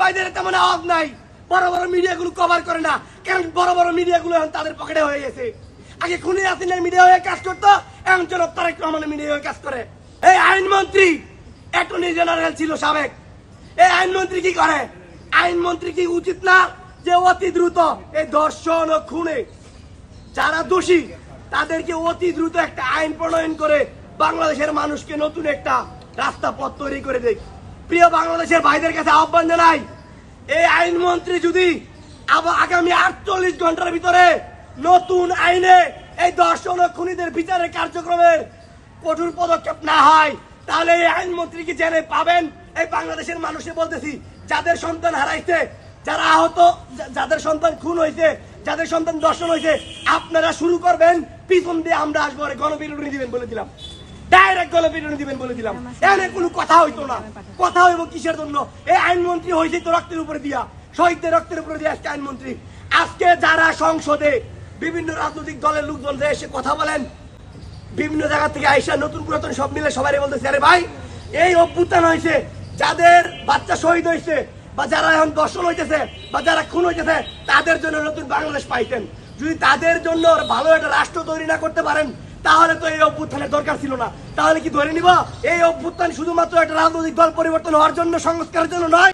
ভাইদের তেমন আওয়াজ নাই, বড় বড় মিডিয়াগুলো কভার করে না, কারণ বড় বড় মিডিয়াগুলো এখন তাদের পকেটে হয়ে গেছে। আগে খুনি হাসিনার মিডিয়া হয়ে কাজ করতো, এখন জনাব তারেক রহমানের মিডিয়া হয়ে কাজ করে। এই আইনমন্ত্রী অ্যাটর্নি জেনারেল ছিল সাবেক, এই আইনমন্ত্রী কি করে? আইনমন্ত্রী কি উচিত না যে অতি দ্রুত এই ধর্ষণ ও খুনে যারা দোষী তাদেরকে অতি দ্রুত একটা আইন প্রণয়ন করে বাংলাদেশের মানুষকে নতুন একটা রাস্তা পথ তৈরি করে দেয়? প্রিয় বাংলাদেশের ভাইদের কাছে আহ্বান জানাই, এই আইনমন্ত্রী যদি আগামী 48 ঘন্টার ভিতরে নতুন আইনে এই ধর্ষণ ও খুনিদের বিচারের কার্যক্রমের কঠোর পদক্ষেপ না হয়, তাহলে এই আইনমন্ত্রীকে জেনে পাবেন এই বাংলাদেশের মানুষে বলতেছি, যাদের সন্তান হারাইছে, যারা আহত, যাদের সন্তান খুন হয়েছে, যাদের সন্তান ধর্ষণ হয়েছে, আপনারা শুরু করবেন, পিছন দিয়ে আমরা আসবো, গণবিরোধী দিবেন বলে দিলাম, ডাইরেক্ট গণবিরোধী দিবেন বলে দিলাম। এখানে কোনো কথা হইতো না। কথা হইব কিসের জন্য? এই আইনমন্ত্রী হয়েছে তো রক্তের উপরে দিয়া, শহীদদের রক্তের উপরে দিয়া আজকে আইনমন্ত্রী। আজকে যারা সংসদে বিভিন্ন রাজনৈতিক দলের লোকজন এসে কথা বলেন, বিভিন্ন জায়গা থেকে আইসা নতুন পুরাতন সব মিলে সবাই বলতেছে, আরে ভাই এই অভ্যুত্থান হয়েছে, যাদের বাচ্চা শহীদ হয়েছে বা যারা এখন দর্শন হইতেছে বা যারা খুন হইতেছে, তাদের জন্য নতুন বাংলাদেশ পাইতেন। যদি তাদের জন্য ভালো একটা রাষ্ট্র তৈরি না করতে পারেন, তাহলে তো এই অভ্যুত্থানের দরকার ছিল না। তাহলে কি ধরে নিব এই অভ্যুত্থান শুধুমাত্র একটা রাজনৈতিক দল পরিবর্তন হওয়ার জন্য, সংস্কারের জন্য নয়?